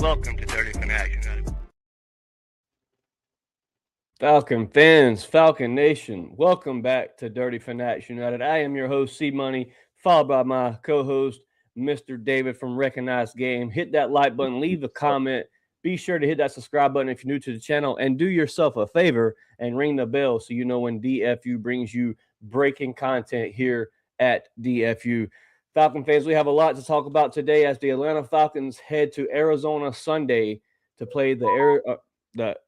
Welcome to Dirty Fanatics United. Falcon fans, Falcon Nation, welcome back to Dirty Fanatics United. I am your host, C Money, followed by my co-host, Mr. David from Recognized Game. Hit that like button, leave a comment. Be sure to hit that subscribe button if you're new to the channel, and do yourself a favor and ring the bell so you know when DFU brings you breaking content here at DFU. Falcon fans, we have a lot to talk about today as the Atlanta Falcons head to Arizona Sunday to play the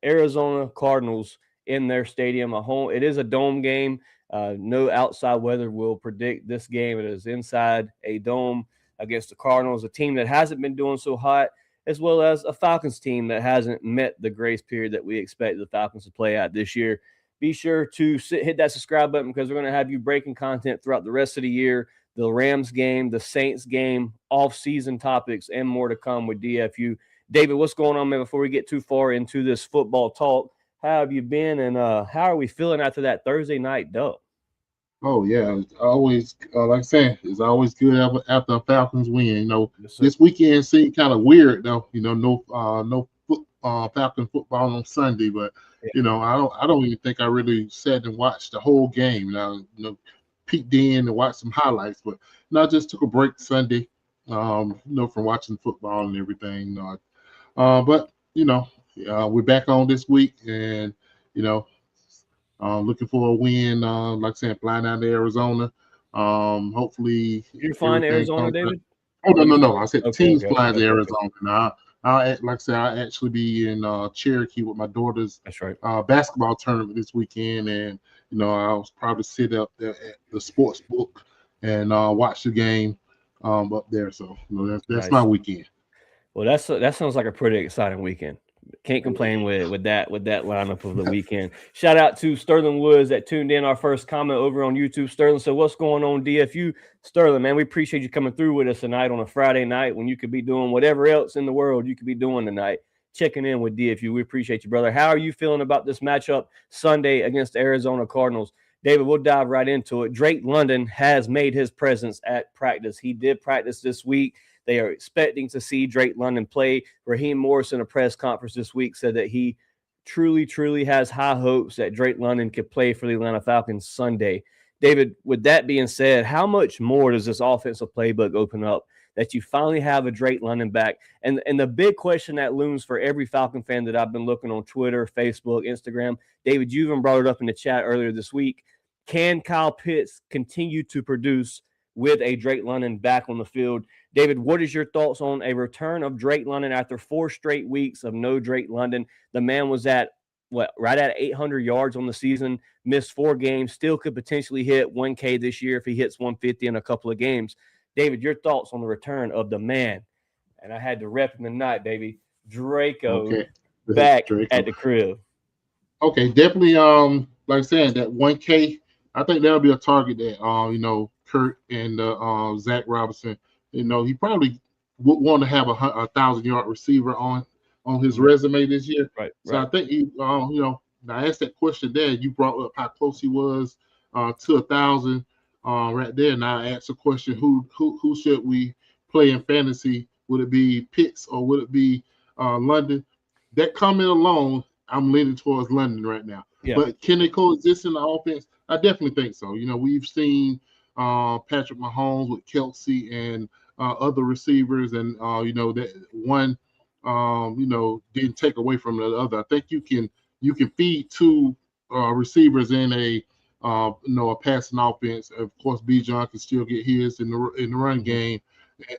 Arizona Cardinals in their stadium. It is a dome game. No outside weather will predict this game. It is inside a dome against the Cardinals, a team that hasn't been doing so hot, as well as a Falcons team that hasn't met the grace period that we expect the Falcons to play at this year. Be sure to hit that subscribe button because we're going to have you breaking content throughout the rest of the year. The Rams game, the Saints game, off-season topics, and more to come with DFU. David, what's going on, man, before we get too far into this football talk? How have you been, and how are we feeling after that Thursday night dub? Oh, yeah. It's always, like I said, it's always good after a Falcons win. You know, Yes, this weekend seemed kind of weird, though. You know, no Falcon football on Sunday, but, Yeah. you know, I don't even think I really sat and watched the whole game. Peeked in and watched some highlights, but I just took a break Sunday, from watching football and everything. But we're back on this week, and looking for a win. Like I said, flying out to Arizona. Hopefully, You're flying to Arizona, comes David? Oh no! I said teams okay, flying to okay. Arizona. Now, like I said, I'll actually be in Cherokee with my daughter's That's right. basketball tournament this weekend, and I'll probably sit up there at the sports book and watch the game up there. So that's Nice. my weekend. Well, that sounds like a pretty exciting weekend. Can't complain with that lineup of the weekend. Shout out to Sterling Woods that tuned in our first comment over on YouTube. Sterling, so what's going on, DFU? Sterling, man, we appreciate you coming through with us tonight on a Friday night when you could be doing whatever else in the world you could be doing tonight. Checking in with DFU. We appreciate you, brother. How are you feeling about this matchup Sunday against the Arizona Cardinals? David, we'll dive right into it. Drake London has made his presence at practice. He did practice this week. They are expecting to see Drake London play. Raheem Morris in a press conference this week said that he truly has high hopes that Drake London could play for the Atlanta Falcons Sunday. David, with that being said, how much more does this offensive playbook open up that you finally have a Drake London back? And the big question that looms for every Falcon fan that I've been looking on Twitter, Facebook, Instagram, David, you even brought it up in the chat earlier this week. Can Kyle Pitts continue to produce with a Drake London back on the field? David, what is your thoughts on a return of Drake London after 4 straight weeks of no Drake London? The man was at right at 800 yards on the season, missed 4 games, still could potentially hit 1K this year if he hits 150 in a couple of games. David, your thoughts on the return of the man? And I had to rep him tonight, baby. Draco back at the crib. Okay, definitely. Like I said, that 1K, I think that'll be a target that Kurt and Zach Robinson. He probably would want to have a 1,000-yard receiver on his resume this year. Right. So I think I asked that question there. You brought up how close he was to 1,000 right there. Now I asked the question: Who should we play in fantasy? Would it be Pitts or would it be London? That comment alone, I'm leaning towards London right now. Yeah. But can they coexist in the offense? I definitely think so. We've seen Patrick Mahomes with Kelsey and other receivers, and that one didn't take away from the other. I think you can feed 2 receivers in a passing offense. Of course, Bijan can still get his in the run game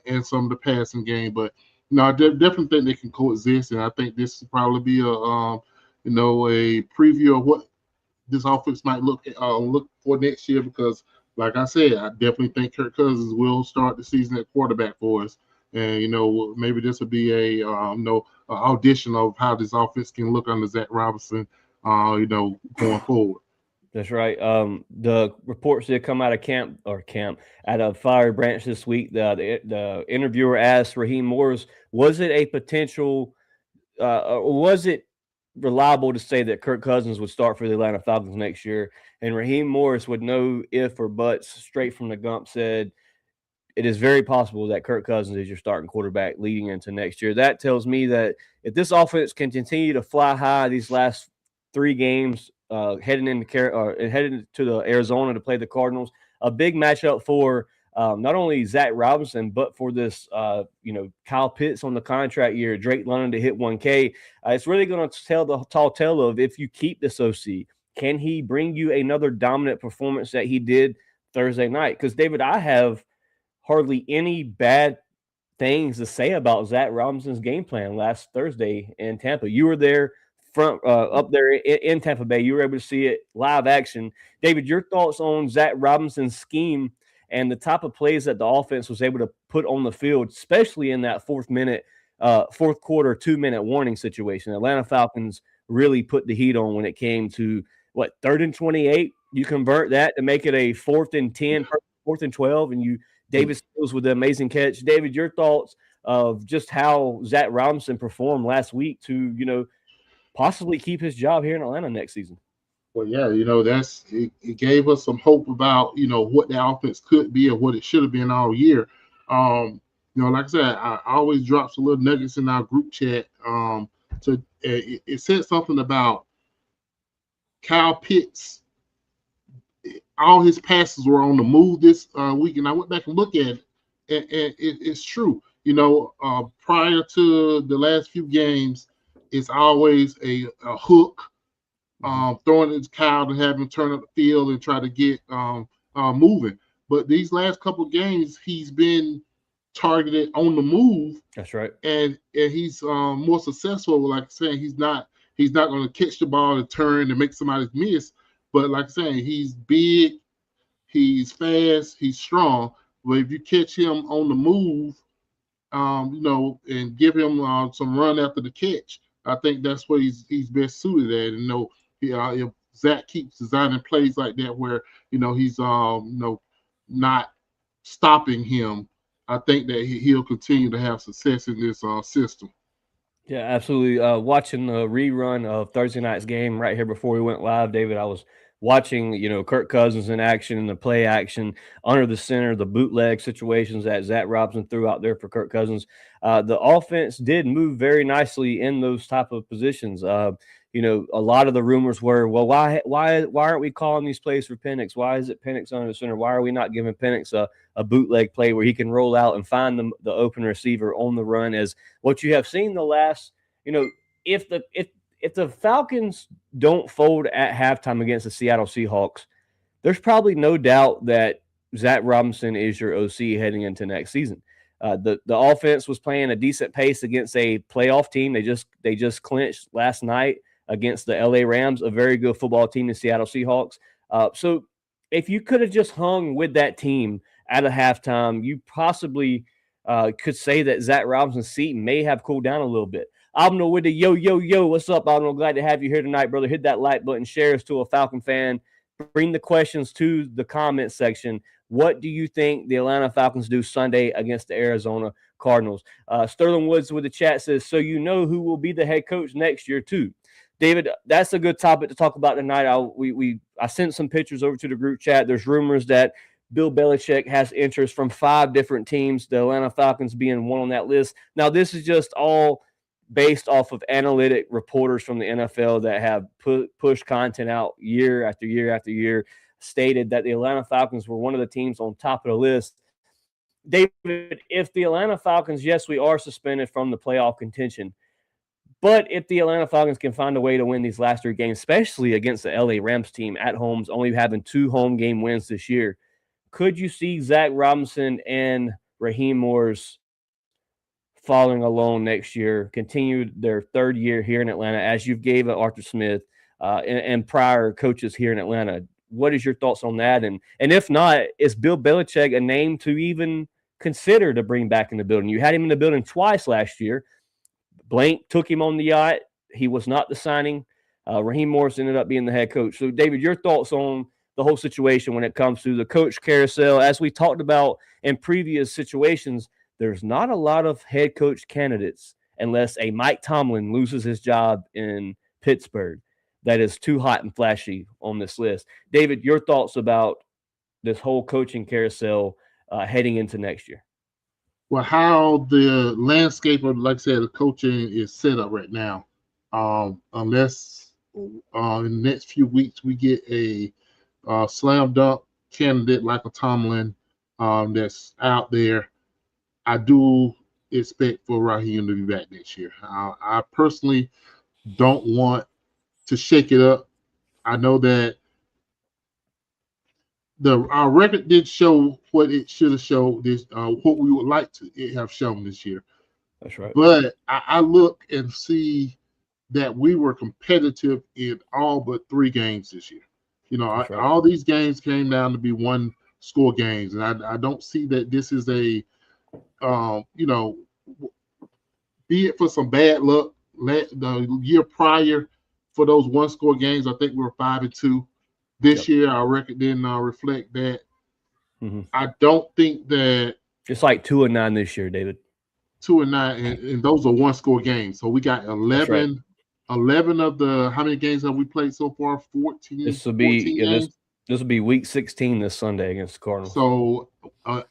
and some of the passing game, but I definitely think they can coexist, and I think this will probably be a preview of what this offense might look for next year, because, like I said, I definitely think Kirk Cousins will start the season at quarterback for us. And maybe this will be a audition of how this offense can look under Zach Robinson, going forward. That's right. The reports did come out of camp out of Fire Branch this week. The interviewer asked Raheem Morris, was it a potential, or was it reliable to say that Kirk Cousins would start for the Atlanta Falcons next year? And Raheem Morris, with no if or buts, straight from the gump, said it is very possible that Kirk Cousins is your starting quarterback leading into next year. That tells me that if this offense can continue to fly high these last 3 games, heading to the Arizona to play the Cardinals, a big matchup for not only Zach Robinson, but for this, Kyle Pitts on the contract year, Drake London to hit 1K. It's really going to tell the tall tale of if you keep this OC, can he bring you another dominant performance that he did Thursday night? Because, David, I have hardly any bad things to say about Zach Robinson's game plan last Thursday in Tampa. You were there up there in Tampa Bay. You were able to see it live action. David, your thoughts on Zach Robinson's scheme and the type of plays that the offense was able to put on the field, especially in that fourth quarter 2-minute warning situation. Atlanta Falcons really put the heat on when it came to 3rd and 28. You convert that to make it a 4th and 10, 4th and 12, and David Stills with the amazing catch. David, your thoughts of just how Zach Robinson performed last week to, possibly keep his job here in Atlanta next season? Well, yeah, it gave us some hope about, what the offense could be or what it should have been all year. Like I said, I always drop some little nuggets in our group chat. It said something about Kyle Pitts. All his passes were on the move this week, and I went back and looked at it, and it's true. Prior to the last few games, it's always a hook, throwing it to Kyle to have him turn up the field and try to get moving. But these last couple of games, he's been targeted on the move. That's right, and he's more successful. Like I said, he's not going to catch the ball and turn and make somebody miss. But like I said, he's big, he's fast, he's strong. But if you catch him on the move, and give him some run after the catch, I think that's what he's best suited at. And if Zach keeps designing plays like that, where he's not stopping him, I think that he'll continue to have success in this system. Yeah, absolutely. Watching the rerun of Thursday night's game right here before we went live, David, I was watching, Kirk Cousins in action and the play action under the center, the bootleg situations that Zach Robinson threw out there for Kirk Cousins. The offense did move very nicely in those type of positions. A lot of the rumors were, well, why aren't we calling these plays for Penix? Why is it Penix under the center? Why are we not giving Penix a bootleg play where he can roll out and find the open receiver on the run? As what you have seen the last, if the Falcons don't fold at halftime against the Seattle Seahawks, there's probably no doubt that Zach Robinson is your OC heading into next season. The offense was playing a decent pace against a playoff team. They just clinched last night against the LA Rams, a very good football team, the Seattle Seahawks. So if you could have just hung with that team at a halftime, you possibly could say that Zach Robinson's seat may have cooled down a little bit. Abno with the yo. What's up, Abno? Glad to have you here tonight, brother. Hit that like button, share us to a Falcon fan. Bring the questions to the comment section. What do you think the Atlanta Falcons do Sunday against the Arizona Cardinals? Sterling Woods with the chat says, so you know who will be the head coach next year too. David, that's a good topic to talk about tonight. I sent some pictures over to the group chat. There's rumors that Bill Belichick has interest from 5 different teams, the Atlanta Falcons being one on that list. Now, this is just all based off of analytic reporters from the NFL that have pushed content out year after year after year, stated that the Atlanta Falcons were one of the teams on top of the list. David, if the Atlanta Falcons, yes, we are suspended from the playoff contention, but if the Atlanta Falcons can find a way to win these last 3 games, especially against the LA Rams team at home, only having 2 home game wins this year, could you see Zach Robinson and Raheem Morris following along next year, continue their third year here in Atlanta, as you've gave Arthur Smith and prior coaches here in Atlanta. What is your thoughts on that? And if not, is Bill Belichick a name to even consider to bring back in the building? You had him in the building twice last year. Blank took him on the yacht. He was not the signing. Raheem Morris ended up being the head coach. So, David, your thoughts on the whole situation when it comes to the coach carousel? As we talked about in previous situations, there's not a lot of head coach candidates unless a Mike Tomlin loses his job in Pittsburgh that is too hot and flashy on this list. David, your thoughts about this whole coaching carousel heading into next year? Well, how the landscape of, like I said, the coaching is set up right now, unless in the next few weeks we get a slam dunk candidate like a Tomlin that's out there, I do expect for Raheem to be back next year. I personally don't want to shake it up. I know that our record did show what it should have showed this, what we would like to have shown this year. That's right. But I look and see that we were competitive in all but 3 games this year. Right. All these games came down to be 1-score games, and I don't see that this is a, be it for some bad luck. The year prior, for those 1-score games, I think we were 5-2. This year, our record didn't reflect that. Mm-hmm. I don't think that it's like 2-9 this year, David. 2-9, and those are 1-score games. So we got 11 of the, how many games have we played so far? 14. This will be this will be week 16 this Sunday against the Cardinals. So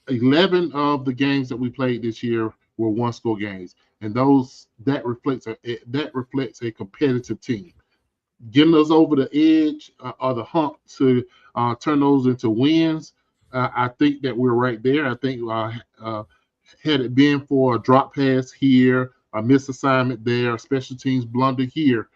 11 of the games that we played this year were 1-score games, and that reflects a competitive team. Getting us over the edge or the hump to turn those into wins, I think that we're right there. I think had it been for a drop pass here, a misassignment there, a special teams blunder here,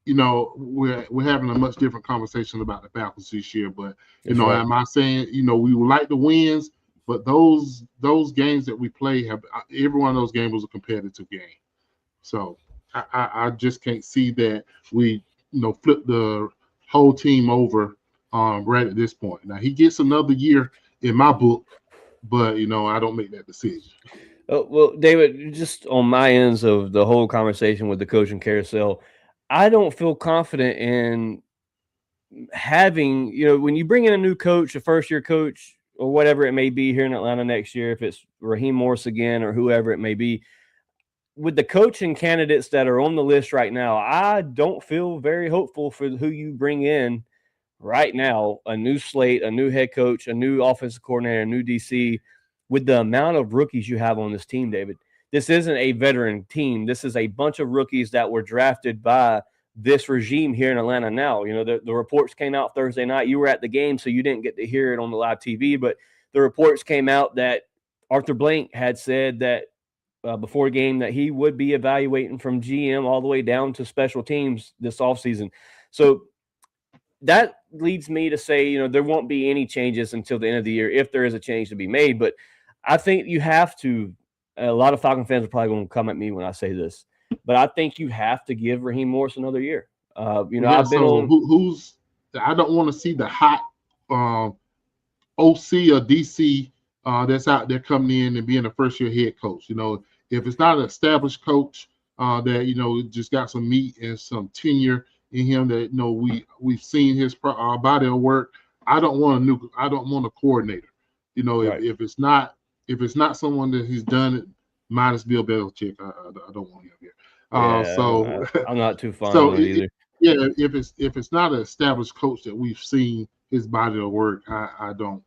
we're having a much different conversation about the Falcons this year. But right. Am I saying we would like the wins, but those games that we play every one of those games was a competitive game. So I just can't see that we flip the whole team over right at this point. Now he gets another year in my book, but I don't make that decision. Well, David, just on my ends of the whole conversation with the coaching carousel, I don't feel confident in having, when you bring in a new coach, a first-year coach, or whatever it may be here in Atlanta next year, if it's Raheem Morris again or whoever it may be, with the coaching candidates that are on the list right now, I don't feel very hopeful for who you bring in right now. A new slate, a new head coach, a new offensive coordinator, a new DC, with the amount of rookies you have on this team, David. This isn't a veteran team. This is a bunch of rookies that were drafted by this regime here in Atlanta now. The reports came out Thursday night. You were at the game, so you didn't get to hear it on the live TV, but the reports came out that Arthur Blank had said that before game that he would be evaluating from GM all the way down to special teams this offseason. So that leads me to say, there won't be any changes until the end of the year if there is a change to be made. But I think you have to – a lot of Falcon fans are probably going to come at me when I say this, but I think you have to give Raheem Morris another year. I've been on – I don't want to see the hot OC or DC that's out there coming in and being a first-year head coach. If it's not an established coach that just got some meat and some tenure in him that we've seen his body of work, I don't want a coordinator. Right. If it's not someone that he's done it, minus Bill Belichick, I don't want him here. So I'm not too fond of it either. Yeah, if it's not an established coach that we've seen his body of work, I don't.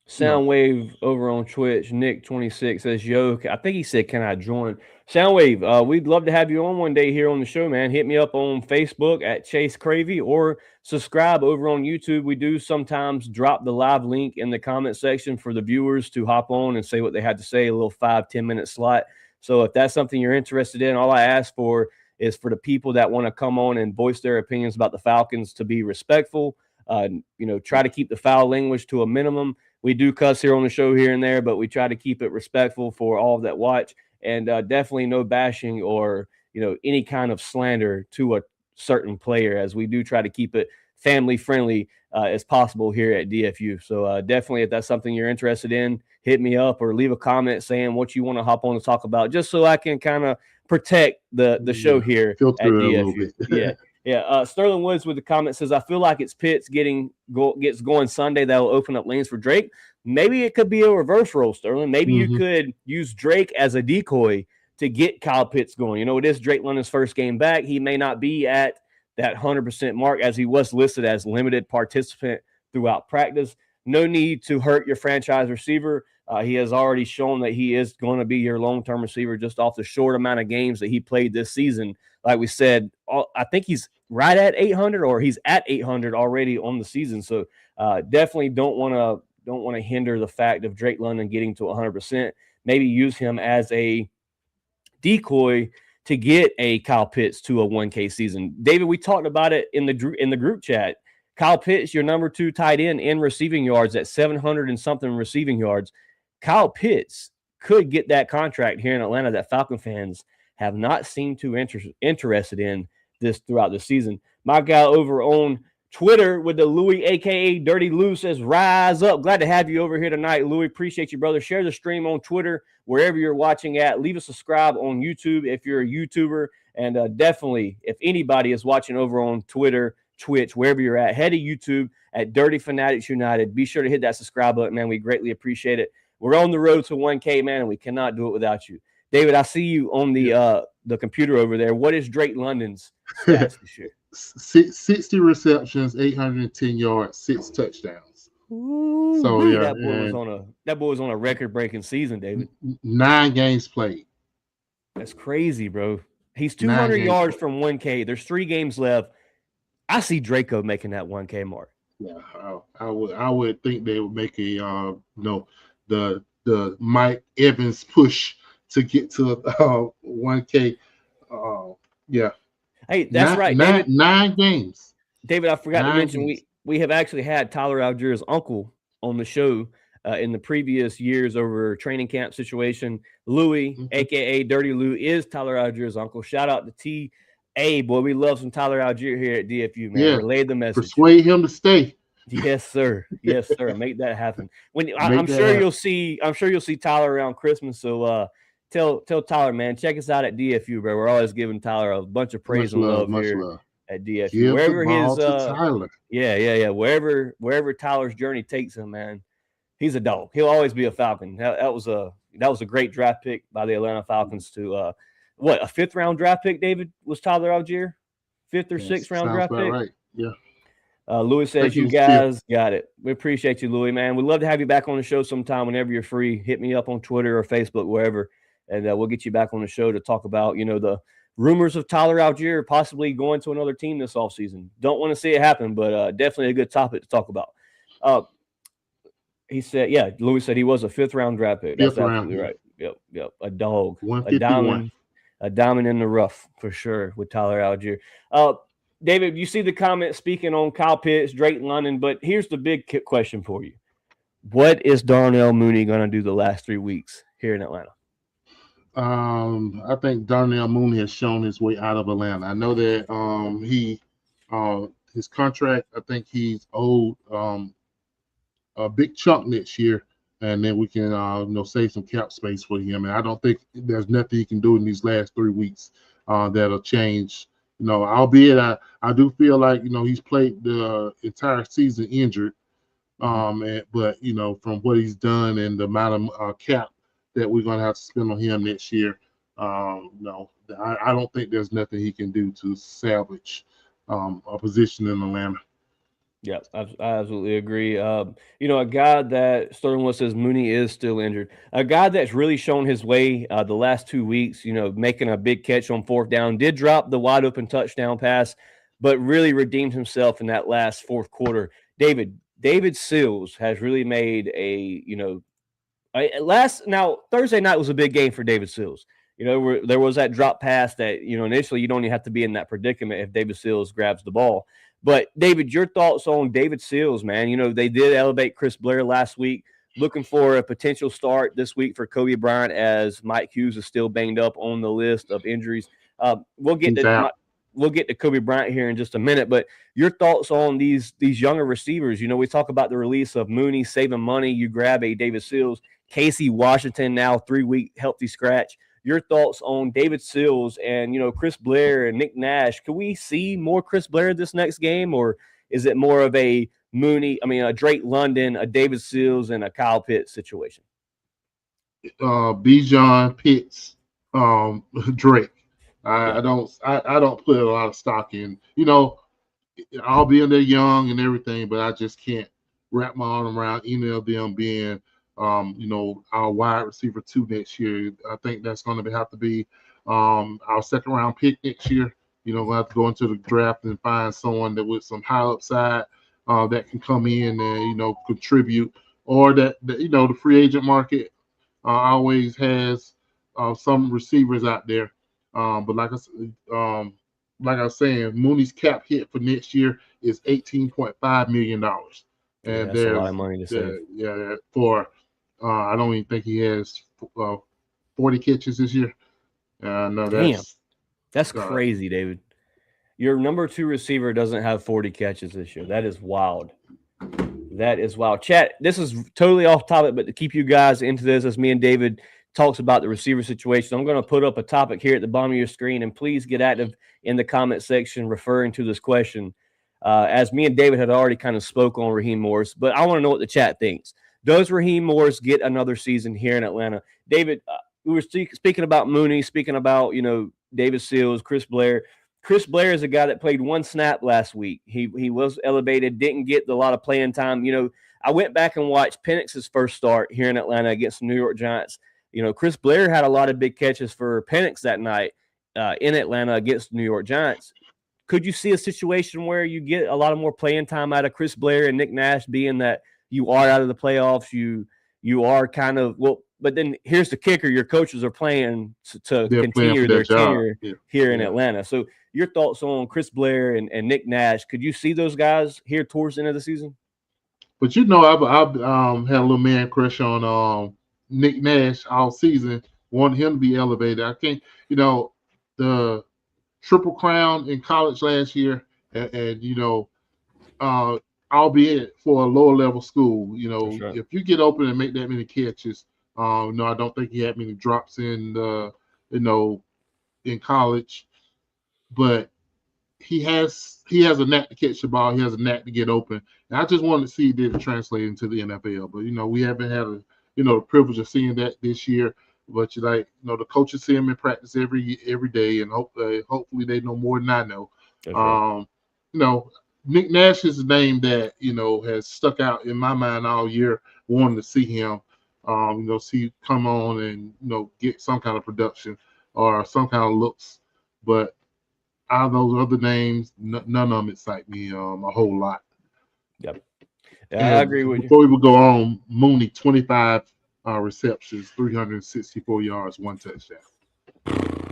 Soundwave over on Twitch, Nick26 says, yo, I think he said, can I join? Soundwave, we'd love to have you on one day here on the show, man. Hit me up on Facebook at Chase Cravey or subscribe over on YouTube. We do sometimes drop the live link in the comment section for the viewers to hop on and say what they had to say, a little 5-10 minute slot. So if that's something you're interested in, all I ask for is for the people that want to come on and voice their opinions about the Falcons to be respectful. Try to keep the foul language to a minimum. We do cuss here on the show here and there, but we try to keep it respectful for all that watch. and definitely no bashing or any kind of slander to a certain player, as we do try to keep it family friendly as possible here at DFU. So definitely, if that's something you're interested in, hit me up or leave a comment saying what you want to hop on to talk about, just so I can kind of protect the show here filter at it a little DFU. bit. Yeah. Sterling Woods with the comment says, I feel like it's Pitts gets going Sunday. That will open up lanes for Drake. Maybe it could be a reverse role, Sterling. Maybe you could use Drake as a decoy to get Kyle Pitts going. It is Drake London's first game back. He may not be at that 100% mark, as he was listed as limited participant throughout practice. No need to hurt your franchise receiver. He has already shown that he is going to be your long-term receiver just off the short amount of games that he played this season. Like we said, I think he's right at 800, or he's at 800 already on the season. So definitely don't want to hinder the fact of Drake London getting to 100%. Maybe use him as a decoy to get a Kyle Pitts to a 1K season. David, we talked about it in the group chat. Kyle Pitts, your number 2 tight end in receiving yards at 700 and something receiving yards. Kyle Pitts could get that contract here in Atlanta that Falcon fans have not seemed too interested in this throughout the season. My guy over on Twitter with the Louis, a.k.a. Dirty Lou, says, rise up. Glad to have you over here tonight, Louis. Appreciate you, brother. Share the stream on Twitter, wherever you're watching at. Leave a subscribe on YouTube if you're a YouTuber. And definitely, if anybody is watching over on Twitter, Twitch, wherever you're at, head to YouTube at Dirty Fanatics United. Be sure to hit that subscribe button, man. We greatly appreciate it. We're on the road to 1K, man, and we cannot do it without you. David, I see you on the computer over there. What is Drake London's stats this year? 60 receptions, 810 yards, 6 touchdowns. Ooh, so yeah, that boy was on a record-breaking season, David. 9 games played. That's crazy, bro. He's 200 yards from 1K. There's 3 games left. I see Draco making that 1K mark. Yeah, I would think they would make a the Mike Evans push to get to 1K. Yeah. Hey, that's right. David, 9 games. David, I forgot to mention we have actually had Tyler Algiers' uncle on the show in the previous years over training camp situation. Louis, a.k.a. Dirty Lou, is Tyler Algiers' uncle. Shout out to T.A. Boy, we love some Tyler Algier here at DFU, man. Yeah. Relay the message. Persuade him to stay. Yes, sir. Yes, sir. Make that happen. I'm sure you'll see Tyler around Christmas. So tell Tyler, man, check us out at DFU, bro. We're always giving Tyler a bunch of praise and love here at DFU. Give wherever his Tyler. Yeah. Wherever Tyler's journey takes him, man, he's a dog. He'll always be a Falcon. That was a great draft pick by the Atlanta Falcons to a 5th round draft pick, David, was Tyler Algier? 5th or 6th round draft pick? Right. Yeah. Louis says, you guys got it. We appreciate you, Louis, man. We'd love to have you back on the show sometime whenever you're free. Hit me up on Twitter or Facebook, wherever, and we'll get you back on the show to talk about, the rumors of Tyler Algier possibly going to another team this offseason. Don't want to see it happen, but definitely a good topic to talk about. He said, Louis said he was a 5th round draft pick. That's absolutely right. Yep. A dog. A diamond in the rough for sure with Tyler Algier. David, you see the comment speaking on Kyle Pitts, Drake London, but here's the big question for you. What is Darnell Mooney going to do the last 3 weeks here in Atlanta? I think Darnell Mooney has shown his way out of Atlanta. I know that his contract, I think he's owed a big chunk next year, and then we can save some cap space for him. And I don't think there's nothing he can do in these last 3 weeks that'll change. Albeit I do feel like he's played the entire season injured, but from what he's done and the amount of cap that we're gonna have to spend on him next year, I don't think there's nothing he can do to salvage a position in Atlanta. Yeah, I absolutely agree. A guy that Sterling Wood says Mooney is still injured. A guy that's really shown his way the last 2 weeks, making a big catch on 4th down, did drop the wide open touchdown pass, but really redeemed himself in that last 4th quarter. David Sills has really made Thursday night was a big game for David Sills. There was that drop pass that, initially you don't even have to be in that predicament if David Sills grabs the ball. But, David, your thoughts on David Sills, man? They did elevate Chris Blair last week, looking for a potential start this week for Kobe Bryant as Mike Hughes is still banged up on the list of injuries. We'll get to Kobe Bryant here in just a minute, but your thoughts on these younger receivers. We talk about the release of Mooney, saving money. You grab a David Sills, Casey Washington, now 3-week healthy scratch. Your thoughts on David Sills and, Chris Blair and Nick Nash. Can we see more Chris Blair this next game, or is it more of a Drake London, a David Sills, and a Kyle Pitts situation? Bijan, Pitts, Drake. I don't put a lot of stock in. I'll be in there young and everything, but I just can't wrap my arm around any of them being, our wide receiver 2 next year. I think that's going to have to be our second round pick next year. We'll have to go into the draft and find someone that with some high upside that can come in and contribute, or that the free agent market always has some receivers out there. But like I was saying, Mooney's cap hit for next year is $18.5 million, and that's a lot of money to save. For I don't even think he has 40 catches this year. No, that's crazy, David. Your number 2 receiver doesn't have 40 catches this year. That is wild. That is wild. Chat, this is totally off topic, but to keep you guys into this, as me and David talks about the receiver situation, I'm going to put up a topic here at the bottom of your screen, and please get active in the comment section referring to this question. As me and David had already kind of spoke on Raheem Morris, but I want to know what the chat thinks. Does Raheem Morris get another season here in Atlanta? David, we were speaking about Mooney, speaking about, David Sills, Chris Blair. Chris Blair is a guy that played 1 snap last week. He was elevated, didn't get a lot of playing time. I went back and watched Penix's first start here in Atlanta against the New York Giants. Chris Blair had a lot of big catches for Penix that night in Atlanta against the New York Giants. Could you see a situation where you get a lot of more playing time out of Chris Blair and Nick Nash, being that you are out of the playoffs, you are kind of but then here's the kicker: your coaches are playing to continue their tenure here in Atlanta. So your thoughts on Chris Blair and Nick Nash? Could you see those guys here towards the end of the season? But I've had a little man crush on Nick Nash all season. Wanted him to be elevated. I think the Triple Crown in college last year, and albeit for a lower level school, sure. If you get open and make that many catches, I don't think he had many drops in in college, but he has a knack to catch the ball. He has a knack to get open. And I just wanted to see did it translate into the NFL. But we haven't had the privilege of seeing that this year. But the coaches see him in practice every day, and hopefully they know more than I know. Okay. Nick Nash is a name that has stuck out in my mind all year. Wanting to see him, see come on and get some kind of production or some kind of looks. But out of those other names, none of them excite me a whole lot. Yep, I agree with you. Before we would go on, Mooney 25 receptions, 364 yards, 1 touchdown.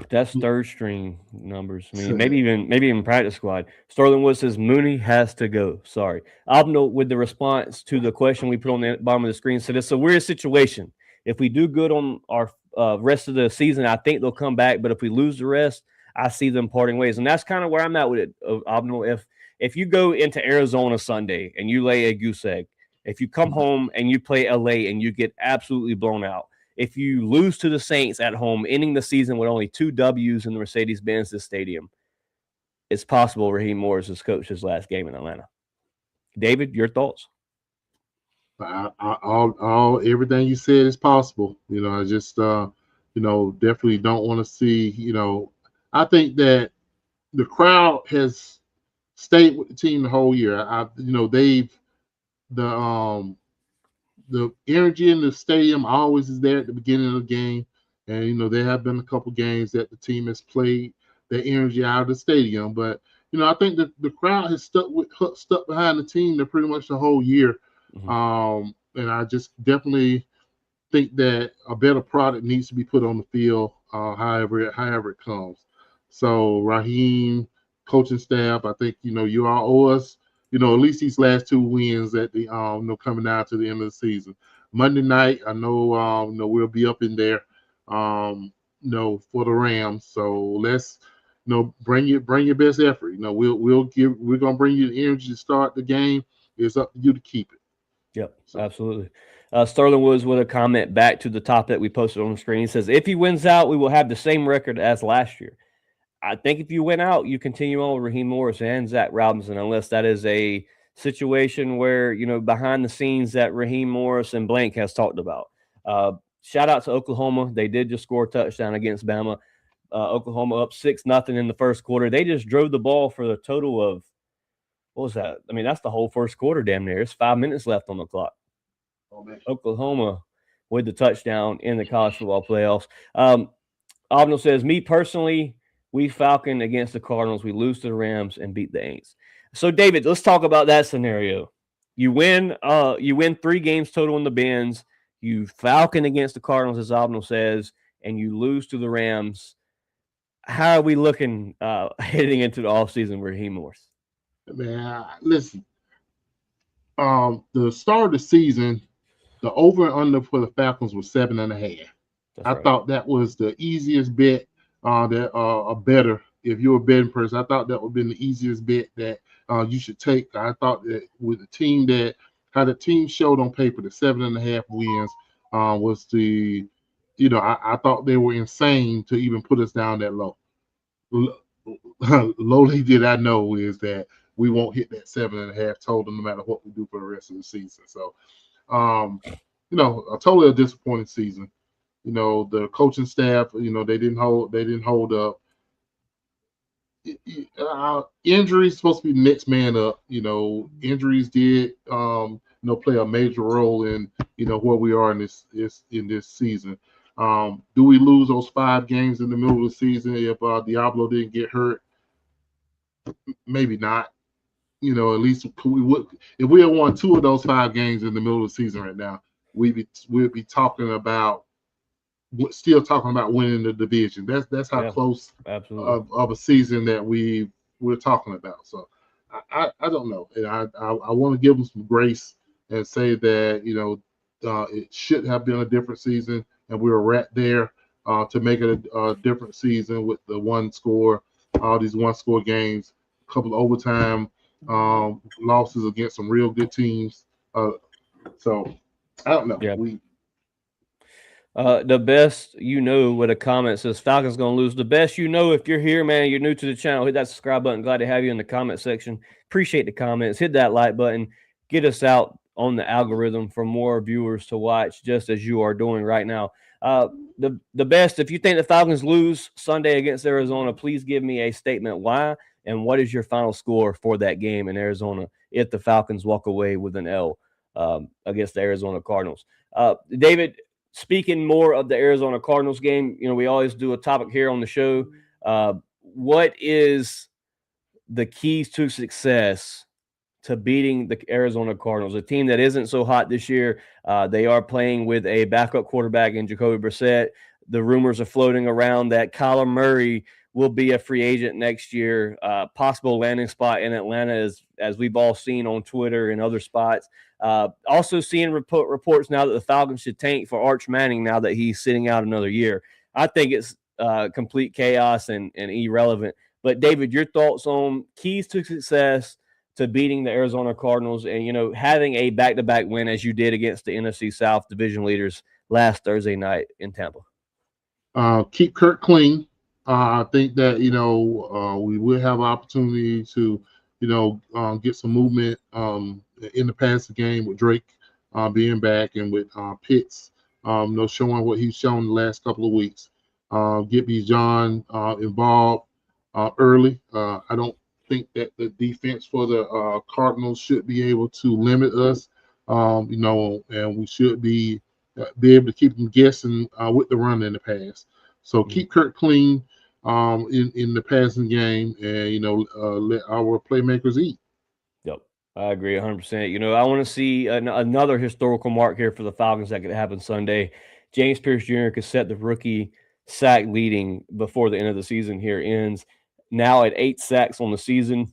That's third string numbers. Maybe even practice squad. Sterling Wood says Mooney has to go. Sorry. Abno with the response to the question we put on the bottom of the screen said it's a weird situation. If we do good on our rest of the season, I think they'll come back. But if we lose the rest, I see them parting ways. And that's kind of where I'm at with it, Abno. If you go into Arizona Sunday and you lay a goose egg, if you come home and you play LA and you get absolutely blown out, if you lose to the Saints at home, ending the season with only 2 W's in the Mercedes-Benz Stadium, it's possible Raheem Morris has coached his last game in Atlanta. David, your thoughts? Everything you said is possible. I just definitely don't want to see. I think that the crowd has stayed with the team the whole year. The energy in the stadium always is there at the beginning of the game. And, there have been a couple games that the team has played the energy out of the stadium. But, I think that the crowd has stuck behind the team pretty much the whole year. Mm-hmm. And I just definitely think that a better product needs to be put on the field, however it comes. So, Raheem, coaching staff, I think, you all owe us, at least these last 2 wins at the coming down to the end of the season. Monday night, I know, we'll be up in there, for the Rams. So let's, bring your best effort. We're gonna bring you the energy to start the game. It's up to you to keep it. Yep, absolutely. Sterling Woods with a comment back to the top that we posted on the screen. He says, if he wins out, we will have the same record as last year. I think if you win out, you continue on with Raheem Morris and Zach Robinson, unless that is a situation where, behind the scenes that Raheem Morris and Blank has talked about. Shout out to Oklahoma. They did just score a touchdown against Bama. Oklahoma up 6-0 in the first quarter. They just drove the ball for the total of, what was that? I mean, that's the whole first quarter damn near. It's 5 minutes left on the clock. Oklahoma with the touchdown in the college football playoffs. Abnell says, me personally, we Falcon against the Cardinals. We lose to the Rams and beat the Aints. So, David, let's talk about that scenario. You win 3 games total in the bins. You Falcon against the Cardinals, as Abnell says, and you lose to the Rams. How are we looking heading into the offseason with Raheem Morris? Man, listen. The start of the season, the over and under for the Falcons was 7.5. I thought that was the easiest bet. That better if you're a betting person. I thought that would have been the easiest bet that you should take. I thought that with the team how the team showed on paper, the 7.5 wins was the, I thought they were insane to even put us down that low. Lowly did I know is that we won't hit that 7.5 total no matter what we do for the rest of the season. So, a totally disappointing season. The coaching staff, they didn't hold up. Injuries supposed to be next man up. Injuries did, play a major role in, where we are in this season. Do we lose those 5 games in the middle of the season if Diablo didn't get hurt? Maybe not. At least we would, if we had won 2 of those 5 games in the middle of the season right now, we'd be talking about winning the division. That's how close of a season that we're talking about. So I don't know, and I want to give them some grace and say that it should have been a different season, and we were right there to make it a different season with the all these 1-score games, a couple of overtime losses against some real good teams. So I don't know. Yeah. The best with a comment says Falcons gonna lose. The best if you're here, man, you're new to the channel, hit that subscribe button. Glad to have you in the comment section. Appreciate the comments. Hit that like button. Get us out on the algorithm for more viewers to watch, just as you are doing right now. The best, if you think the Falcons lose Sunday against Arizona, please give me a statement why and what is your final score for that game in Arizona if the Falcons walk away with an L against the Arizona Cardinals. David, speaking more of the Arizona Cardinals game, we always do a topic here on the show. What is the keys to success to beating the Arizona Cardinals, a team that isn't so hot this year? They are playing with a backup quarterback in Jacoby Brissett. The rumors are floating around that Kyler Murray will be a free agent next year, possible landing spot in Atlanta, as we've all seen on Twitter and other spots. Also seeing reports now that the Falcons should tank for Arch Manning now that he's sitting out another year. I think it's complete chaos and irrelevant. But, David, your thoughts on keys to success to beating the Arizona Cardinals and, having a back-to-back win as you did against the NFC South division leaders last Thursday night in Tampa? Keep Kirk clean. I think that, we will have opportunity to, get some movement in the passing game with Drake being back and with Pitts, showing what he's shown the last couple of weeks. Get Bijan involved early. I don't think that the defense for the Cardinals should be able to limit us, and we should be able to keep them guessing with the run in the pass. So keep Kirk clean in the passing game, and let our playmakers eat. Yep, I agree 100%. I want to see another historical mark here for the Falcons that could happen Sunday. James Pierce Jr. could set the rookie sack leading before the end of the season here ends. Now at 8 sacks on the season.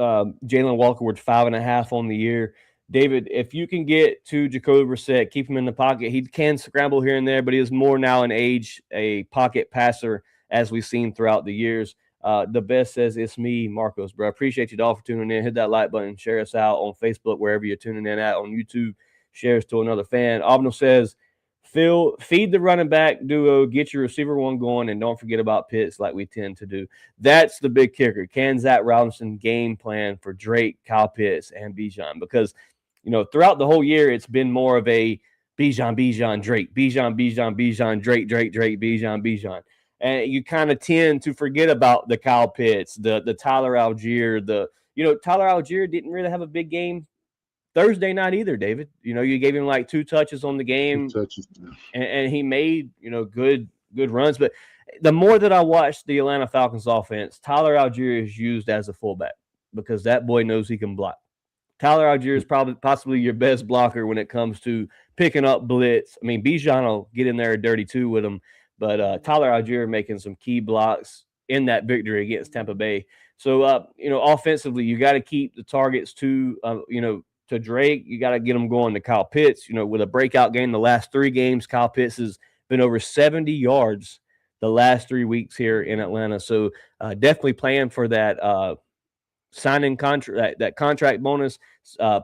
Jalen Walker with 5.5 on the year. David, if you can get to Jacoby Brissett, keep him in the pocket. He can scramble here and there, but he is more now in age a pocket passer, as we've seen throughout the years. The best says it's me, Marcos, bro. I appreciate you all for tuning in. Hit that like button, share us out on Facebook, wherever you're tuning in at, on YouTube. Share us to another fan. Abno says, Phil, feed the running back duo, get your receiver one going, and don't forget about Pitts like we tend to do. That's the big kicker. Can Zach Robinson game plan for Drake, Kyle Pitts, and Bijan? Because, throughout the whole year, it's been more of a Bijan, Drake, Bijan, Drake, Bijan. And you kind of tend to forget about the Kyle Pitts, the Tyler Algier, Tyler Algier didn't really have a big game Thursday night either, David. You gave him like 2 touches on the game, and he made, good runs. But the more that I watched the Atlanta Falcons offense, Tyler Algier is used as a fullback because that boy knows he can block. Tyler Algier is possibly your best blocker when it comes to picking up blitz. I mean, Bijan will get in there dirty too with him, but Tyler Algier making some key blocks in that victory against Tampa Bay. So, offensively, you got to keep the targets to Drake. You got to get them going to Kyle Pitts. With a breakout game the last 3 games, Kyle Pitts has been over 70 yards the last 3 weeks here in Atlanta. So definitely playing for that signing contract, that contract bonus,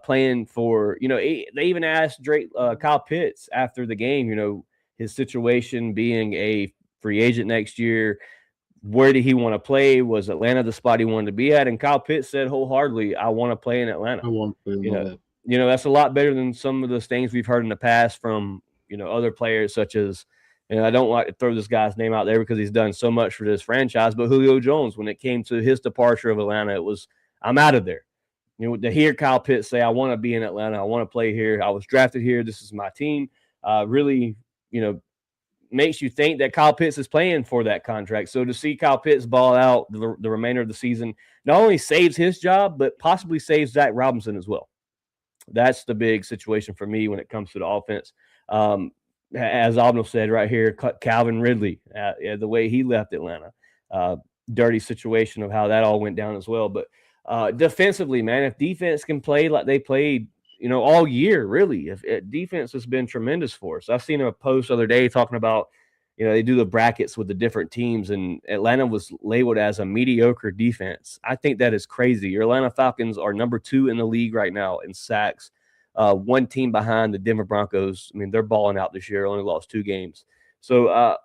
playing for, they even asked Drake, Kyle Pitts after the game, his situation being a free agent next year. Where did he want to play? Was Atlanta the spot he wanted to be at? And Kyle Pitts said wholeheartedly, I want to play in Atlanta. I want to play in Atlanta. That's a lot better than some of those things we've heard in the past from, other players such as, I don't like to throw this guy's name out there because he's done so much for this franchise, but Julio Jones, when it came to his departure of Atlanta, it was, I'm out of there. To hear Kyle Pitts say, I want to be in Atlanta, I want to play here, I was drafted here, this is my team, really, makes you think that Kyle Pitts is playing for that contract. So to see Kyle Pitts ball out the remainder of the season not only saves his job, but possibly saves Zach Robinson as well. That's the big situation for me when it comes to the offense. As Abno said right here, Calvin Ridley, the way he left Atlanta, dirty situation of how that all went down as well. But defensively, man, if defense can play like they played all year, really, if defense has been tremendous for us. I've seen a post the other day talking about, they do the brackets with the different teams, and Atlanta was labeled as a mediocre defense. I think that is crazy. Your Atlanta Falcons are number 2 in the league right now in sacks, 1 team behind the Denver Broncos. I mean, they're balling out this year, only lost 2 games. So I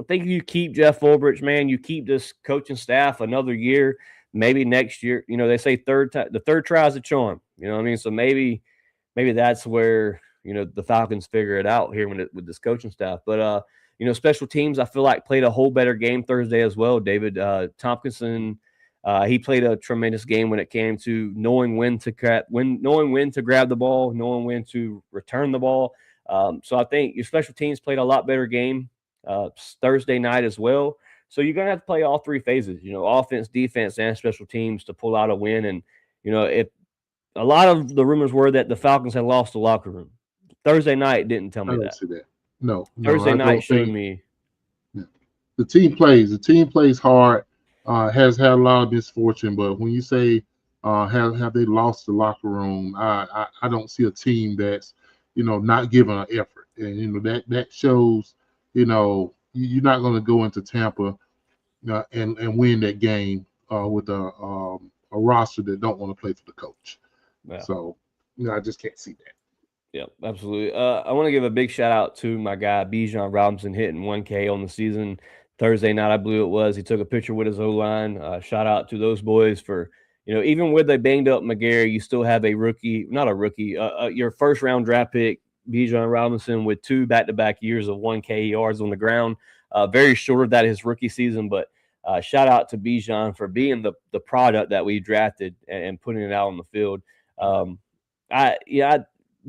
think if you keep Jeff Ulbrich, man, you keep this coaching staff another year, maybe next year, they say the third try is a charm. So maybe that's where, the Falcons figure it out here with this coaching staff. But, special teams, I feel like played a whole better game Thursday as well. David Tompkinson, he played a tremendous game when it came to knowing when to grab the ball, knowing when to return the ball. So I think your special teams played a lot better game Thursday night as well. So you're going to have to play all 3 phases, offense, defense, and special teams to pull out a win. And, if a lot of the rumors were that the Falcons had lost the locker room. Thursday night didn't tell me that. See that. No. Thursday night showed me. Yeah. The team plays hard, has had a lot of misfortune, but when you say have they lost the locker room, I don't see a team that's, not giving an effort. And, that shows, you're not going to go into Tampa and win that game with a roster that don't want to play for the coach. Yeah. So, I just can't see that. Yeah, absolutely. I want to give a big shout out to my guy, Bijan Robinson, hitting 1K on the season. Thursday night, I believe it was. He took a picture with his O-line. Shout out to those boys for, even with a banged up McGarry, you still have your first round draft pick, Bijan Robinson, with 2 back-to-back years of 1K yards on the ground. Very short of that his rookie season, but shout out to Bijan for being the product that we drafted and putting it out on the field.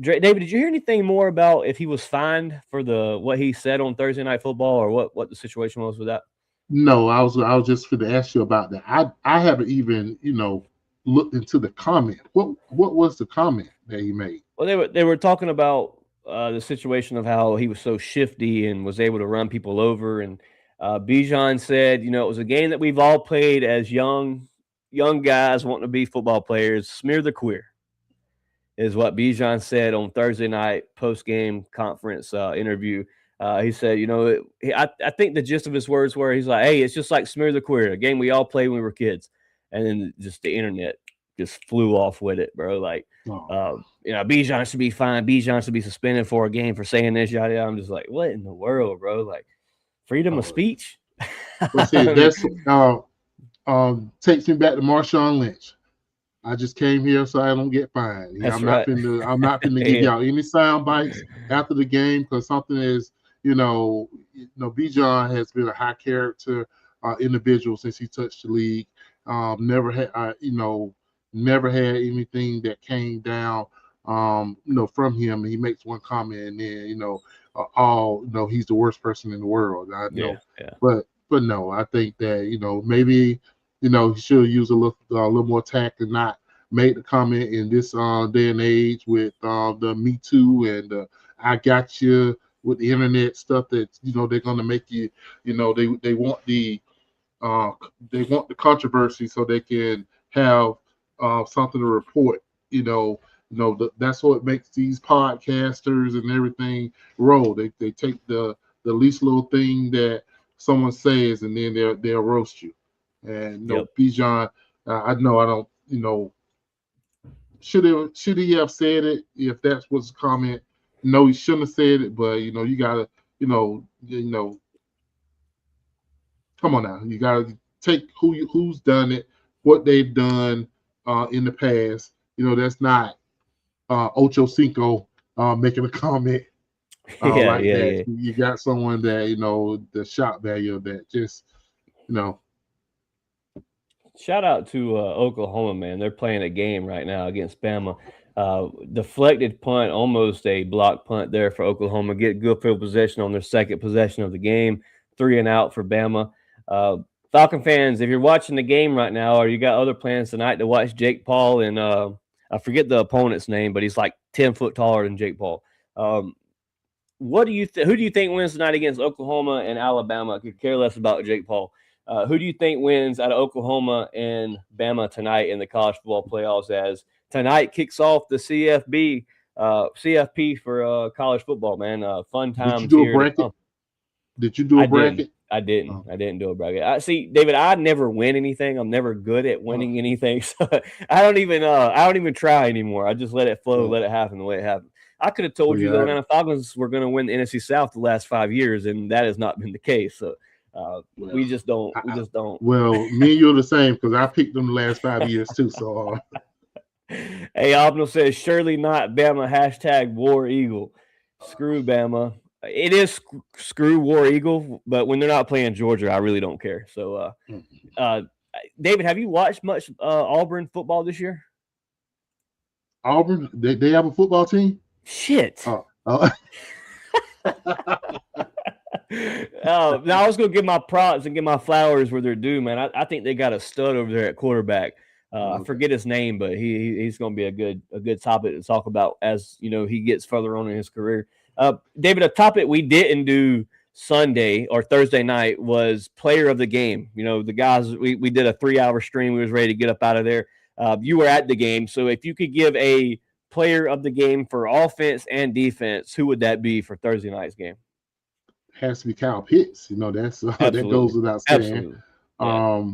David, did you hear anything more about if he was fined for what he said on Thursday Night Football, or what the situation was with that? No, I was just going to ask you about that. I haven't even looked into the comment. What was the comment that he made? Well, they were talking about the situation of how he was so shifty and was able to run people over, and Bijan said, it was a game that we've all played as young guys wanting to be football players. Smear the queer. is what Bijan said on Thursday night post-game conference interview. He said, I think the gist of his words were he's like, hey, it's just like Smear the Queer, a game we all played when we were kids. And then just the internet just flew off with it, bro. Like, Bijan should be fine. Bijan should be suspended for a game for saying this, yada, yada. I'm just like, what in the world, bro? Like, freedom of speech? Let's see, that's takes me back to Marshawn Lynch. I just came here so I don't get fined. That's I'm right. not finna give y'all any sound bites after the game because something is, Bijan has been a high character individual since he touched the league. Never had anything that came down, from him. He makes one comment and then, he's the worst person in the world. I know, but no, I think that maybe he should use a little more tact and not make the comment in this day and age with the Me Too and I got you with the internet stuff that they're gonna make you they want the controversy so they can have something to report. That's what makes these podcasters and everything roll. They take the least little thing that someone says and then they'll roast you. And Bijan, I don't. Should he have said it if that was a comment? No, he shouldn't have said it. But you gotta, come on now. You gotta take who's done it, what they've done in the past. That's not Ocho Cinco making a comment that. You got someone that the shock value of that just Shout out to Oklahoma, man. They're playing a game right now against Bama. Deflected punt, almost a block punt there for Oklahoma. Get good field possession on their second possession of the game. 3 and out for Bama. Falcon fans, if you're watching the game right now or you got other plans tonight to watch Jake Paul and I forget the opponent's name, but he's like 10 foot taller than Jake Paul. What do you who do you think wins tonight against Oklahoma and Alabama? I could care less about Jake Paul. Who do you think wins out of Oklahoma and Bama tonight in the college football playoffs as tonight kicks off the CFP for college football, man? Fun times. Did you do a bracket? Did you do a bracket? I didn't. I didn't do a bracket. See, David, I never win anything. I'm never good at winning anything. So I don't even try anymore. I just let it flow, let it happen the way it happened. I could have told you the Atlanta Falcons were going to win the NFC South the last 5 years, and that has not been the case. So we just don't. Well, me and you are the same because I picked them the last 5 years too. So, hey, Opnal says surely not Bama. # War Eagle. Screw Bama. It is screw War Eagle, but when they're not playing Georgia, I really don't care. So, David, have you watched much Auburn football this year? Auburn, they have a football team? Shit. Now I was gonna give my props and give my flowers where they're due, man. I think they got a stud over there at quarterback. I forget his name, but he's gonna be a good topic to talk about as he gets further on in his career. David, a topic we didn't do Sunday or Thursday night was player of the game. The guys we did a 3-hour stream. We was ready to get up out of there. You were at the game, so if you could give a player of the game for offense and defense, who would that be for Thursday night's game? Has to be Kyle Pitts. That's that goes without saying. Yeah.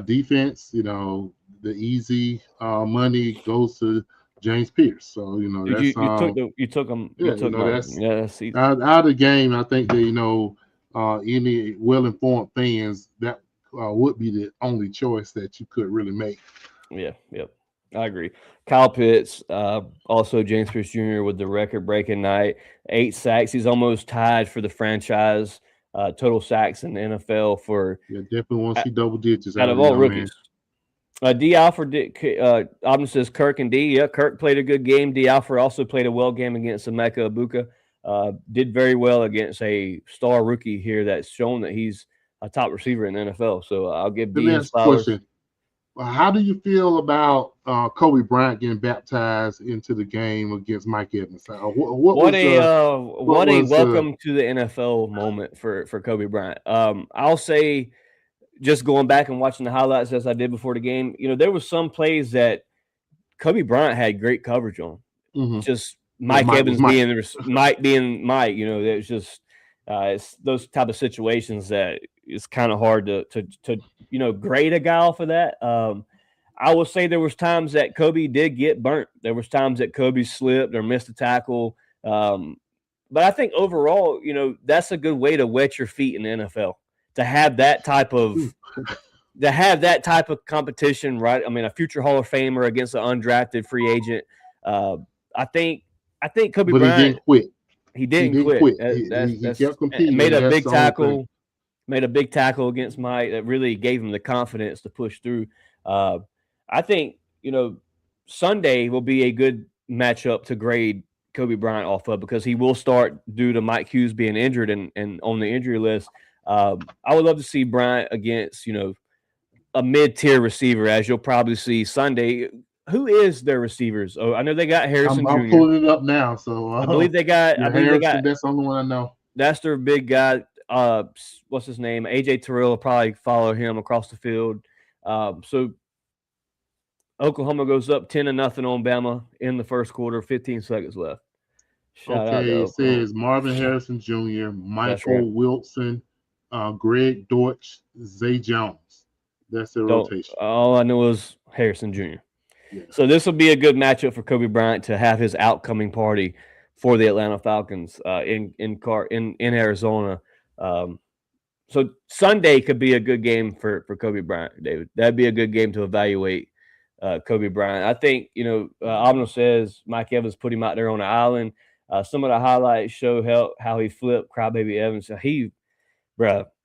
Defense. The easy money goes to James Pierce. So that's you took him. That's out of the game. I think that any well-informed fans that would be the only choice that you could really make. Yeah. Yep. I agree. Kyle Pitts, also James Pierce Jr. with the record-breaking night, 8 sacks. He's almost tied for the franchise total sacks in the NFL for. Yeah, definitely want to see double digits out of all rookies. D. Alford Obden says Kirk and D. Yeah, Kirk played a good game. D. Alford also played a well game against Emeka Egbuka. Did very well against a star rookie here that's shown that he's a top receiver in the NFL. So I'll give D his flowers. How do you feel about Kobe Bryant getting baptized into the game against Mike Evans? What a welcome to the NFL moment for Kobe Bryant. I'll say, just going back and watching the highlights as I did before the game, there was some plays that Kobe Bryant had great coverage on. Mm-hmm. Just Mike Evans being Mike. It's just it's those type of situations that it's kind of hard to grade a guy off of that. I will say there was times that Kobe did get burnt. There was times that Kobe slipped or missed a tackle. But I think overall, that's a good way to wet your feet in the NFL, to have that type of competition, right? I mean, a future Hall of Famer against an undrafted free agent. I think Kobe Bryant. He didn't quit. He didn't quit. He kept competing. Made a big tackle. Made a big tackle against Mike that really gave him the confidence to push through. I think Sunday will be a good matchup to grade Kobe Bryant off of, because he will start due to Mike Hughes being injured and on the injury list. I would love to see Bryant against a mid-tier receiver, as you'll probably see Sunday. Who is their receivers? Oh, I know they got Harrison Jr. I'm pulling it up now, so I believe they got. That's the only one I know. That's their big guy. What's his name? AJ Terrell will probably follow him across the field. So Oklahoma goes up 10-0 on Bama in the first quarter. 15 seconds left. It says Marvin Harrison Jr., Michael Wilson, Greg Dortch, Zay Jones. That's their rotation. All I know is Harrison Jr. Yeah. So this will be a good matchup for Kobe Bryant to have his outcoming party for the Atlanta Falcons in Arizona. So Sunday could be a good game for Kobe Bryant, David. That'd be a good game to evaluate Kobe Bryant. I think, Abner says Mike Evans put him out there on the island. Some of the highlights show how he flipped Crybaby Evans.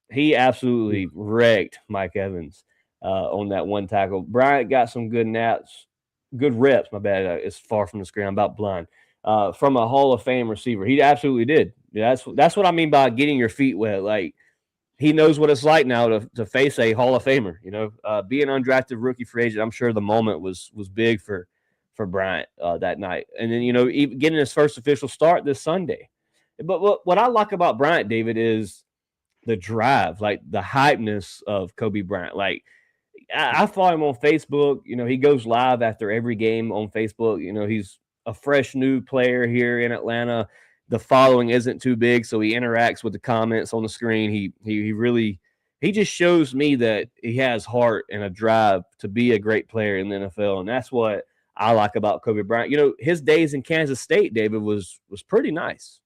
He absolutely wrecked Mike Evans on that one tackle. Bryant got some good reps. My bad. It's far from the screen. I'm about blind. From a Hall of Fame receiver. He absolutely did. Yeah, that's what I mean by getting your feet wet. Like, he knows what it's like now to face a Hall of Famer. Being undrafted rookie free agent, I'm sure the moment was big for Bryant that night. And then, even getting his first official start this Sunday. But what I like about Bryant, David, is the drive, like the hypeness of Kobe Bryant. Like, I follow him on Facebook. He goes live after every game on Facebook. He's a fresh new player here in Atlanta. The following isn't too big, so he interacts with the comments on the screen. He just shows me that he has heart and a drive to be a great player in the NFL, and that's what I like about Kobe Bryant. His days in Kansas State, David, was pretty nice.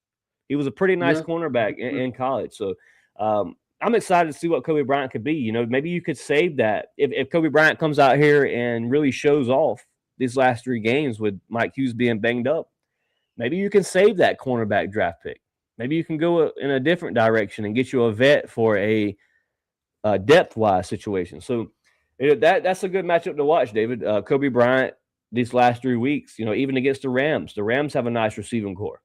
He was a pretty nice cornerback in college. So I'm excited to see what Kobe Bryant could be. Maybe you could save that if Kobe Bryant comes out here and really shows off these last 3 games with Mike Hughes being banged up. Maybe you can save that cornerback draft pick. Maybe you can go in a different direction and get you a vet for a depth-wise situation. So that's a good matchup to watch, David. Kobe Bryant these last 3 weeks, even against the Rams. The Rams have a nice receiving core.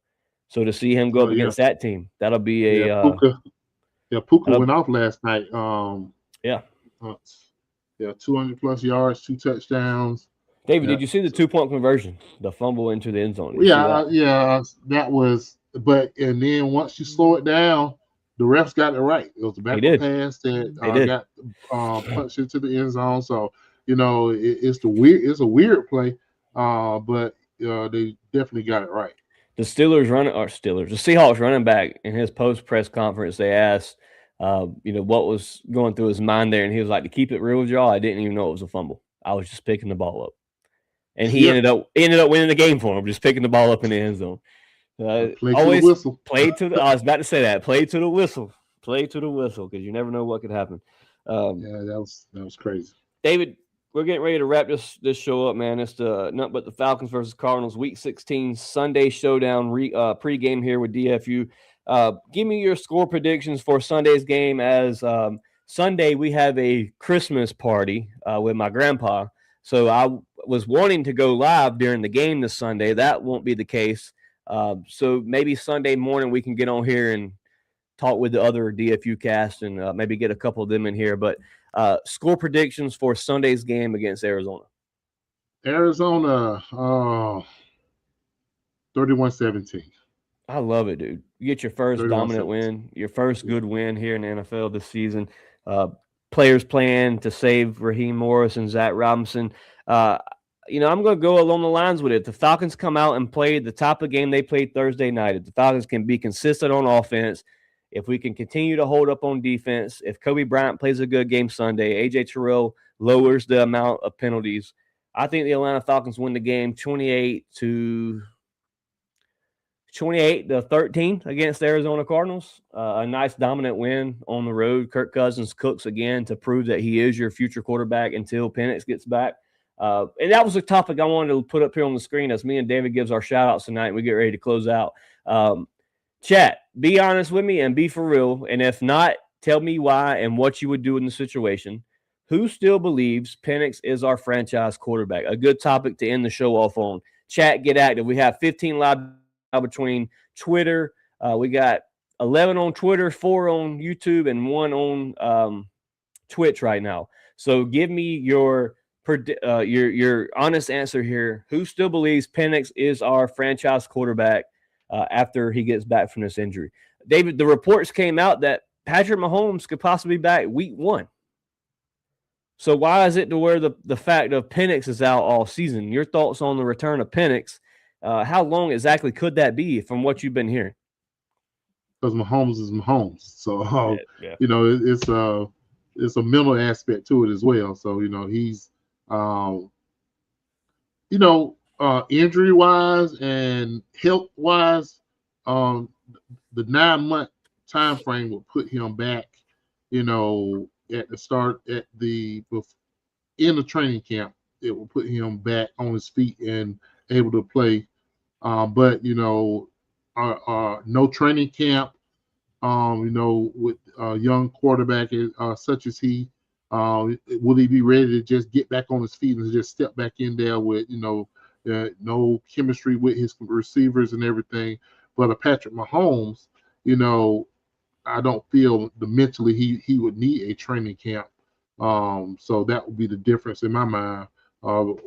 So to see him go up against that team, that'll be Puka went off last night. 200-plus yards, 2 touchdowns. David, did you see the 2-point conversion, the fumble into the end zone? That was. But and then once you slow it down, the refs got it right. It was a backward pass that got punched into the end zone. So it's a weird play, but they definitely got it right. The Seahawks running back in his post press conference, they asked, what was going through his mind there, and he was like, "To keep it real with y'all, I didn't even know it was a fumble. I was just picking the ball up." And he ended up winning the game for him, just picking the ball up in the end zone. Always play to the. I was about to say that. Play to the whistle. Play to the whistle, because you never know what could happen. That was crazy. David, we're getting ready to wrap this show up, man. It's nothing but the Falcons versus Cardinals, Week 16 Sunday showdown pregame here with DFU. Give me your score predictions for Sunday's game. As Sunday we have a Christmas party with my grandpa, so I was wanting to go live during the game this Sunday. That won't be the case. So maybe Sunday morning we can get on here and talk with the other DFU cast and maybe get a couple of them in here. But score predictions for Sunday's game against Arizona. 31-17. I love it, dude. You get your first dominant win, your first good win here in the NFL this season. Players playing to save Raheem Morris and Zach Robinson. I'm going to go along the lines with it. The Falcons come out and play the type of game they played Thursday night. If the Falcons can be consistent on offense, if we can continue to hold up on defense, if Kobe Bryant plays a good game Sunday, AJ Terrell lowers the amount of penalties, I think the Atlanta Falcons win the game 28-13 against the Arizona Cardinals. A nice dominant win on the road. Kirk Cousins cooks again to prove that he is your future quarterback until Penix gets back. And that was a topic I wanted to put up here on the screen as me and David gives our shout outs tonight and we get ready to close out. Chat, be honest with me and be for real. And if not, tell me why and what you would do in the situation. Who still believes Penix is our franchise quarterback? A good topic to end the show off on. Chat, get active. We have 15 live between Twitter. We got 11 on Twitter, 4 on YouTube, and 1 on Twitch right now. So give me your honest answer here. Who still believes Penix is our franchise quarterback after he gets back from this injury? David, the reports came out that Patrick Mahomes could possibly be back week 1. So why is it to where the fact of Penix is out all season? Your thoughts on the return of Penix? How long exactly could that be from what you've been hearing? Because Mahomes is Mahomes. So, yeah. It's a mental aspect to it as well. So, he's, injury-wise and health-wise, the 9-month time frame will put him back, at the start, in the training camp. It will put him back on his feet and able to play. But no training camp, with a young quarterback such as he, will he be ready to just get back on his feet and just step back in there with, no chemistry with his receivers and everything? But a Patrick Mahomes, I don't feel mentally he would need a training camp. So that would be the difference in my mind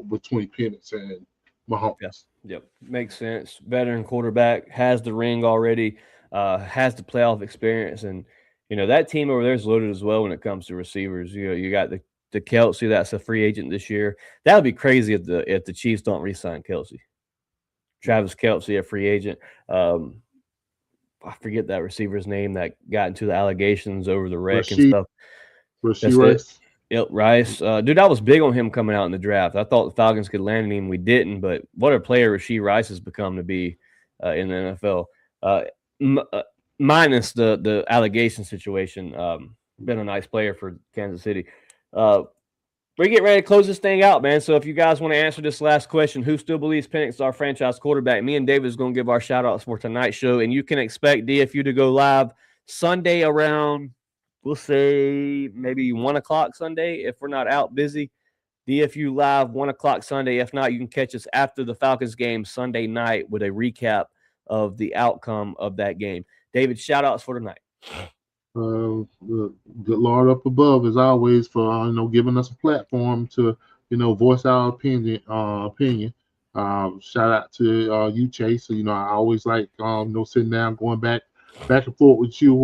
between Penix and Mahomes. Yep. Makes sense. Veteran quarterback, has the ring already, has the playoff experience, and that team over there is loaded as well when it comes to receivers. You got the Kelsey that's a free agent this year. That would be crazy if the Chiefs don't re-sign Kelsey. Travis Kelsey, a free agent. I forget that receiver's name that got into the allegations over the wreck and stuff. Rashee Rice. Yep, Rice. Dude, I was big on him coming out in the draft. I thought the Falcons could land him. We didn't, but what a player Rashee Rice has become to be in the NFL. Minus the allegation situation. Been a nice player for Kansas City. We get ready to close this thing out, man. So if you guys want to answer this last question, who still believes Penix is our franchise quarterback? Me and David is going to give our shout-outs for tonight's show, and you can expect DFU to go live Sunday around, we'll say maybe 1 o'clock Sunday if we're not out busy. DFU live 1 o'clock Sunday. If not, you can catch us after the Falcons game Sunday night with a recap of the outcome of that game. David, shout-outs for tonight. The good Lord up above, as always, for giving us a platform to voice our opinion. Shout out to you, Chase. So, I always like sitting down, going back and forth with you.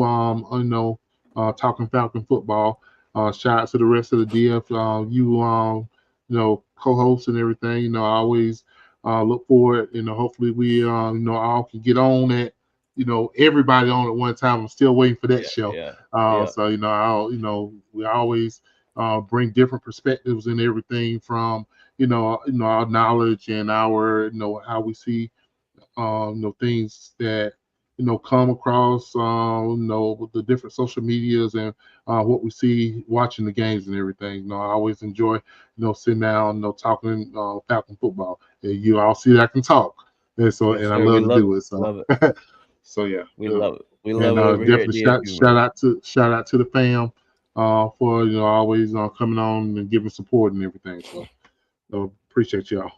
Talking Falcon football. Shout out to the rest of the DF. Co-hosts and everything. I always look forward. Hopefully we all can get on that. Everybody on at one time. I'm still waiting for that show. So we always bring different perspectives and everything from our knowledge and our how we see things that come across with the different social medias and what we see watching the games and everything. I always enjoy sitting down talking Falcon football. And you all see that I can talk, and so I love to do it. So. Love it. So yeah, we love it. We love it. Over definitely here shout out to the fam for always coming on and giving support and everything. So appreciate y'all.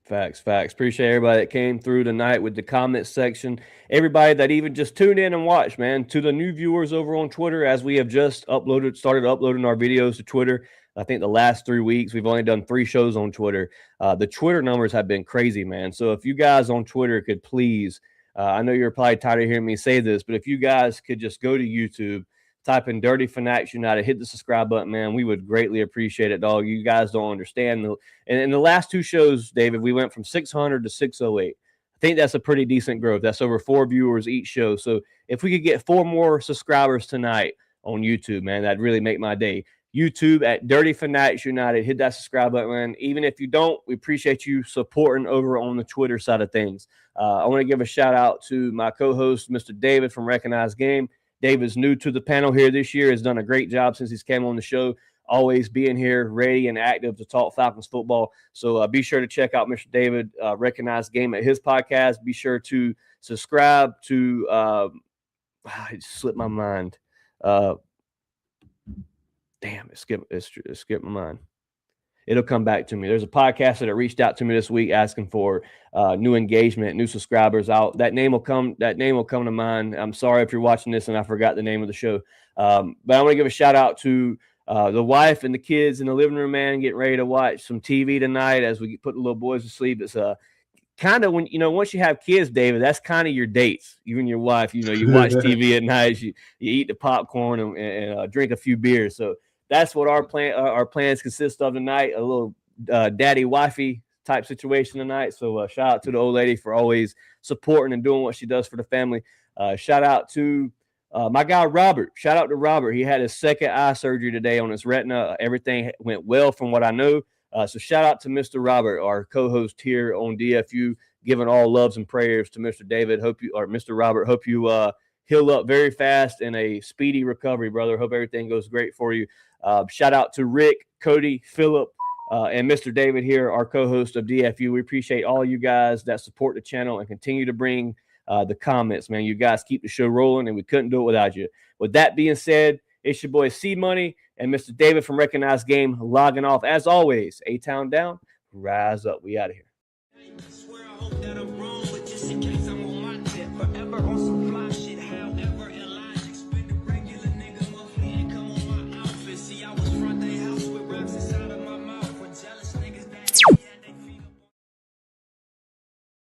Facts. Appreciate everybody that came through tonight with the comment section. Everybody that even just tuned in and watched, man. To the new viewers over on Twitter, as we have just started uploading our videos to Twitter. I think the last 3 weeks, we've only done 3 shows on Twitter. The Twitter numbers have been crazy, man. So if you guys on Twitter could please, I know you're probably tired of hearing me say this, but if you guys could just go to YouTube, type in Dirty Fanatics United, hit the subscribe button, man. We would greatly appreciate it, dog. You guys don't understand. And in the last 2 shows, David, we went from 600 to 608. I think that's a pretty decent growth. That's over 4 viewers each show. So if we could get 4 more subscribers tonight on YouTube, man, that'd really make my day. YouTube at Dirty Fanatics United. Hit that subscribe button, man. Even if you don't, we appreciate you supporting over on the Twitter side of things. I want to give a shout out to my co-host, Mr. David from Recognized Game. David's new to the panel here this year, has done a great job since he's came on the show, always being here, ready and active to talk Falcons football. So be sure to check out Mr. David, Recognized Game at his podcast. Be sure to subscribe to it slipped my mind. Damn, it skipped my mind. It'll come back to me. There's a podcast that reached out to me this week asking for new engagement, new subscribers out. That name will come to mind. I'm sorry if you're watching this and I forgot the name of the show. But I want to give a shout out to the wife and the kids in the living room, man, getting ready to watch some TV tonight as we put the little boys to sleep. It's kind of when, once you have kids, David, that's kind of your dates. You and your wife, you watch TV at night, you eat the popcorn and drink a few beers. So that's what our plans consist of tonight, a little daddy wifey type situation tonight. So shout out to the old lady for always supporting and doing what she does for the family. Shout out to my guy, Robert. Shout out to Robert. He had his second eye surgery today on his retina. Everything went well from what I know. So shout out to Mr. Robert, our co-host here on DFU, giving all loves and prayers to Mr. David. Mr. Robert, hope you heal up very fast and a speedy recovery, brother. Hope everything goes great for you. Shout out to Rick, Cody, Phillip, and Mr. David here, our co-host of DFU. We appreciate all you guys that support the channel and continue to bring the comments, man. You guys keep the show rolling, and we couldn't do it without you. With that being said, it's your boy C-Money and Mr. David from Recognized Game logging off. As always, A-Town down, rise up. We out of here.